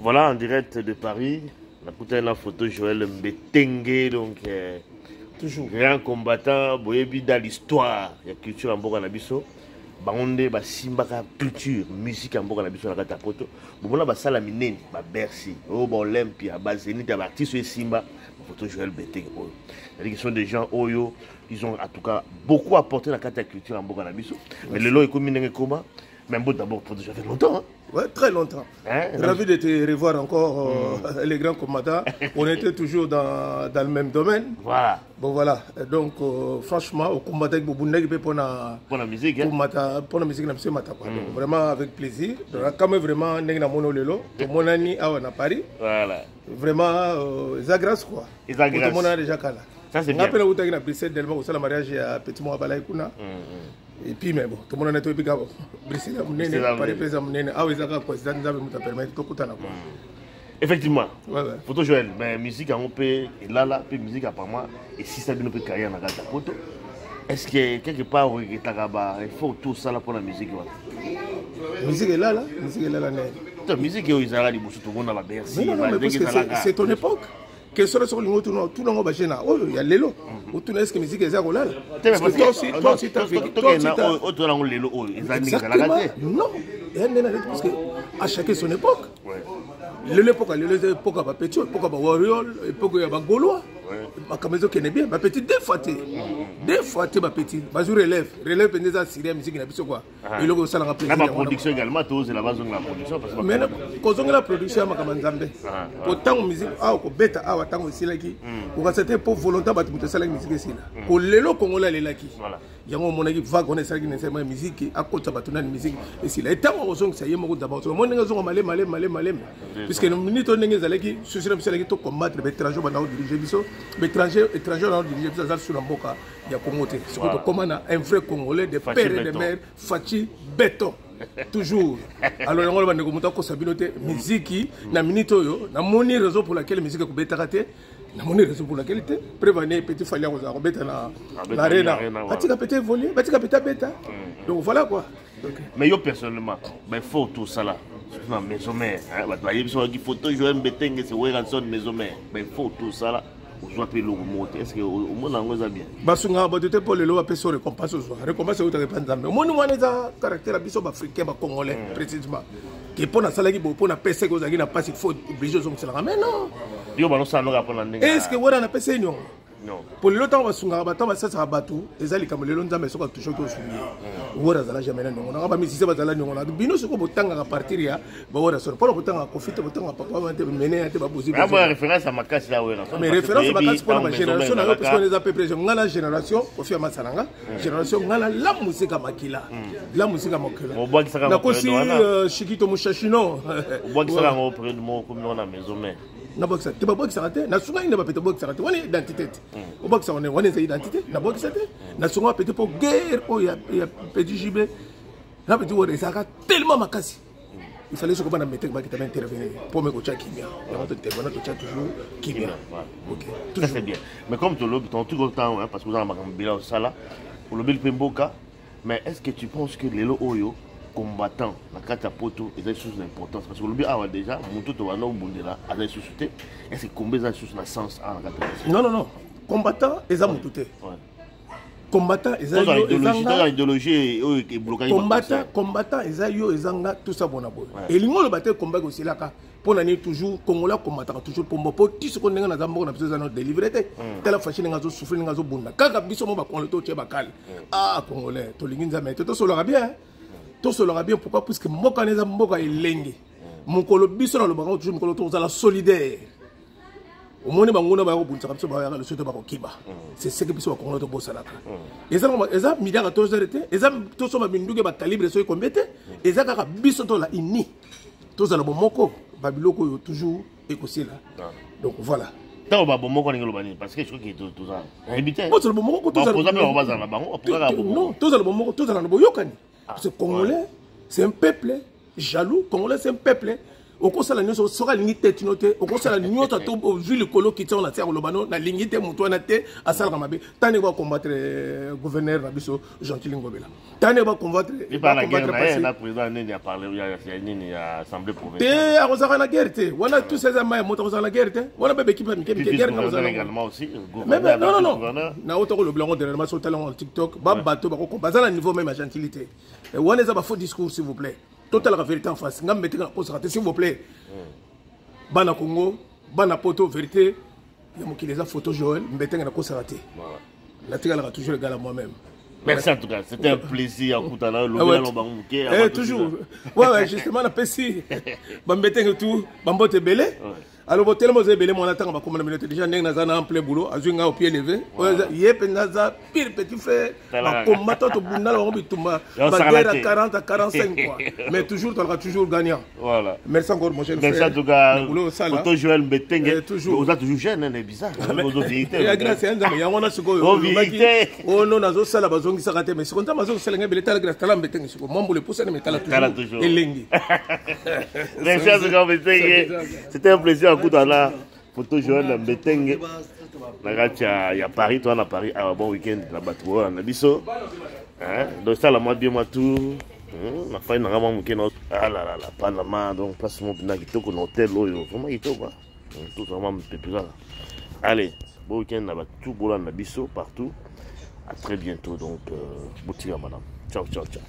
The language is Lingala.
Voilà, en direct de Paris. On a coûté une photo Joël Mbetengue, donc toujours grand combattant, boyebi dans l'histoire, il y a culture en Boga Nabiso. Bangonde ba simbaka culture, musique en Boga Nabiso na kata poto. Bon ba sala minene, ba Bercy, oh ba Olympia, ba Zénith, ba artiste et Simba, photo Joël Mbetengue. C'est-à-dire qu'ils sont des gens oyo, ils ont en tout cas beaucoup apporté dans la kata culture en Boga Nabiso. Mais le lot est comme minenge koma, même bon d'abord pour déjà fait longtemps hein. Ouais, très longtemps. Hein? Ravi de te revoir encore, les grands combattants. On était toujours dans le même domaine. Voilà. Bon, voilà. Donc, franchement, au combat avec Boubounek, pour la musique, pour la musique, vraiment avec plaisir. Donc, quand même, vraiment, nous avons lelo. Mon ami à Paris. Voilà. Vraiment, ça grâce quoi. Ça grâce. Tout le monde a déjà calé. Ça, c'est bien. Après, on a eu Bruxelles, Delma, au mariage à Petit Moua Balaïkouna. Et puis, mais bon, tout le monde a été obligé. Bruxelles, Paris, président, effectivement. Photo Joël, mais musique on peut et là, puis musique à part moi et si ça bien peut carrière dans la photo. Est-ce que quelque part il faut tout ça là pour la musique musique est là, musique est là. La musique est aux Arabes, tout le monde a la Bercy. Non, mais parce que c'est ton époque. Que ce soit sur le tout le monde va gêner. Oh, il y a l'élo. Où tu n'es que musique est là. Parce que toi aussi, t'as fait. Toi aussi, non. Parce que à chacun son époque. L'époque, l'époque à Pétion, l'époque à Warrior, l'époque à Gaulois. Ma camaison qui est bien, ma petite défaté, ma petite, ma jour relève pendant ça, Syrie, musique, n'a plus quoi. Et le ça l'a plaisir. La production également, tout c'est la base de la production parce que. Mais quand on a la production, ma camarade, autant musique, ah, au bêta, ah, autant aussi là qui, ou quand c'était pour volontaire, bah tu peux te saler musique ici là. Pour le lot congolais les là qui. Il y a un moment qui va connaître ça qui n'est pas musique, à côté de battre musique ici là. Et tant on sent que ça y est, mon d'abord, mon nègre sont malé, puisque nous minutes on nègre zalaki, sur le monsieur qui te combattre, les étrangers vont diriger biso. Étranger dans le ça sur la boca, il y a Congoté. C'est comme un vrai Congolais de père et de mère, Fachi béton. Toujours. Alors, on va nous dire que Sabinoté, musique, na minito, na moni raison pour laquelle la musique est bétaraté, na moni raison pour laquelle était prévenir petit fallia aux arabes dans l'arena. Batika pété volé, batika pété bêta. Donc voilà quoi. Mais yo personnellement, il faut tout ça là. Dans la maison mère, il faut tout jouer un Mbetengue, c'est où ranson maison mère. Mais il faut tout ça là. Est-ce que au monde en bien? Basunga badote pour le lot après sur récompense au soir. Récompense au temps. Au monde on a caractère abisso africain ba congolais précisément. Qui pour na salaki pour na pese que vous na pas il faut obliger aux hommes mais non. Yo ba no ça no rapona ndenge. Est-ce que voilà na pese non? Non. Pour le temps basunga ba temps ça sera batou ezali comme le lonza mais soka toujours to soulier. Wora zala jamais non. On a ba misisi ba zala non. Bino soko botanga ka partir ya ba wora so. Pour botanga profiter botanga papa va te mener te ba poser. Ah moi référence à Makasi là wera. Mais référence à Makasi pour ma génération là parce qu'on les a peu ngala génération au fia masalanga génération ngala la musique makila. La musique makila. On boit qui ça na kosi Shikito Mushashino. On boit qui ça au près de moi comme on a maison mais. Na boxa te ba boxa raté na sunga ina ba pete boxa raté woni identité o boxa woni c'est identité na boxa raté na sunga pete pour guerre o ya petit JB na pete wori ça tellement makasi il fallait se comprendre mettre ba qui t'avait intervenir pour me coacher kimia on te téléphone to chat toujours kimia OK tout c'est bien mais comme tu l'as ton tout le temps parce que vous en makambila ça là pour le Pemboka mais est-ce que tu penses que les oyo combattant la carte à poto est une chose d'importance parce que le bien déjà mon tout va non bundela a des sociétés est-ce que combien ça chose na sens à la carte non combattant et amu tout combattant et idéologie et blocage combattant et yo ezanga tout ça bon abo et lingo le battre combat aussi là ka pour nani toujours congolais combattant toujours pour mbo tout ce qu'on na zambo na besoin de délivrer telle façon nga zo souffrir nga zo bunda kaka biso mo ba kon le to che bakal ah congolais to lingi nzambe to so le bien tout cela bien pourquoi puisque mboka neza mboka elengi mukolo biso na lobanga toujours mukolo to la solidaire au monde bangona ba ko bunza kapso ba ya le soto ba ko kiba c'est ce que biso ba kongo to bosala ka eza midanga to zerete eza to so ba binduke ba calibre so ikombete eza kaka biso to la ini to za lo moko ba biloko yo toujours ekosila donc voilà tant ba bomoko ningo lobani parce que je crois que tout ça habité bo to bomoko to za ba ba ba za na bango apura non to za lo bomoko to za na boyokani. Ce Congolais, c'est un peuple jaloux. Congolais, c'est un peuple okosala nyonso soka lingi tete note okosala nyonso to ozwi likolo kiti on a tia kolobano na lingi te mutu wana te asalaka mabe tane ba combattre gouverneur na biso Gentil Ngobela tane ba combattre na président nini a parlé ya nini ya assemblée provinciale te akozaka na guerre te wana tous ces amaya moto akozaka na guerre te wana bebe équipe mike guerre na kozala également aussi mais non na auto ko loblango dernièrement sur talent TikTok ba bato ba ko bazala niveau même à gentilité wana za ba faux discours s'il vous plaît total la vérité en face ngam mettez en pause s'il vous plaît bana Congo bana poto vérité ya mo qui les a photo Joël mettez na ko raté voilà la tigala toujours égal à moi-même. Merci en tout cas, c'était un plaisir à Koutana, le toujours. Ouais, justement, on a pessi. Bambeteng tout, Bambote Belé. Alors, tellement de belé, mon attend, comme on a déjà Nazana en plein boulot, Azunga au pied levé. Yep, Naza, pire petit fait, combattant au Bundal, on va tomber. Baguette à 40 à 45 quoi. Mais toujours, tu auras toujours gagnant. Voilà. Merci encore, mon cher frère. Merci en tout cas, photo Joël Mbeteng. Toujours. Vous êtes toujours jeune, c'est bizarre. Grâce à un on a ce que. Oh non, Nazo Sala Bazongi Sarate, mais c'est comme ça, Mazo Salenga Beleta, grâce à l'Ambeteng. Mambo le pousse à mettre toujours. Et Lengi. Merci en tout cas, Mbeteng. C'était un plaisir. Koutana, photo Joël Mbeteng. Il y a Paris, toi à Paris, un bon week-end là-bas, on a biso. Donc ça, la moitié bien moi tout. On a fait une rame week-end. Ah là là, Panama, donc place mon pina qui toque au hôtel, vraiment il toque quoi. Tout vraiment plus là. Allez, bon week-end là-bas, tout bon là, on a biso partout. À très bientôt donc, boutique madame. Ciao, ciao, ciao.